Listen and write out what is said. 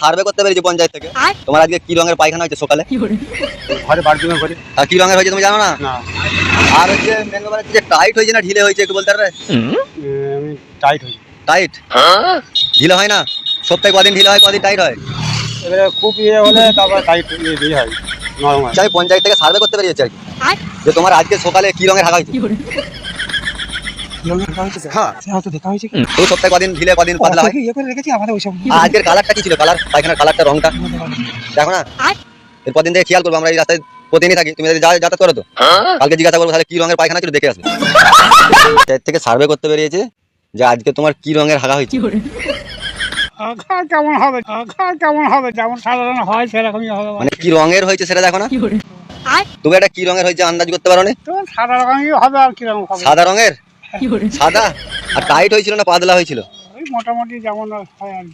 Survey করতে পেরেছি পঞ্চায়েত থেকে। তোমার আজকে কি রঙের পায়খানা হয়েছে সকালে? ঘরে বাথরুমে করে। আর কি রঙের হয়েছে তুমি জানো না? না আর হচ্ছে মেন ব্যাপার হচ্ছে যে টাইট হয়েছে না ঢিলে হয়েছে একটু বলতে পারবে? আমি টাইট হই। টাইট ঢিলে হয় না? সপ্তাহে কদিন ঢিলে হয় কদিন টাইট হয়? এবারে খুব ইয়ে হলে তারপর টাইট ইয়ে হয় নরম হয়। আমি পঞ্চায়েত থেকে সার্ভে করতে পেরেছি আর কি, যে তোমার আজকে সকালে কি রঙের হাগা হয়েছে। হ্যাঁ এই সপ্তাহে কদিন ঢিলে কদিন পাতলা হয়। আর আজকের কালারটা কি ছিল? কালার পায়খানার কালারটা রংটা দেখো না। এরপর দিন থেকে খেয়াল করবো, আমরা এই রাস্তায় প্রতিদিনই থাকি, তুমি যাতায়াত করো তো, কালকে জিজ্ঞাসা করবো তাহলে কি রঙের পায়খানা ছিল দেখে আসবে। এর থেকে সার্ভে করতে বেরিয়েছে যে আজকে তোমার কি রঙের হাগা হয়েছে। আঘাত কেমন হবে যেমন সাধারণ হয় সেরকমই হবে। মানে কি রঙের হয়েছে সেটা দেখো না। তুমি এটা কি রঙের হয়েছে আন্দাজ করতে পারো না? তো সাদা রকমই হবে আর কিরকম হবে। সাদা রঙের? সাদা? আর টাইট হয়েছিল না পাতলা হয়েছিল? ওই মোটামুটি যেমন হয় আর কি।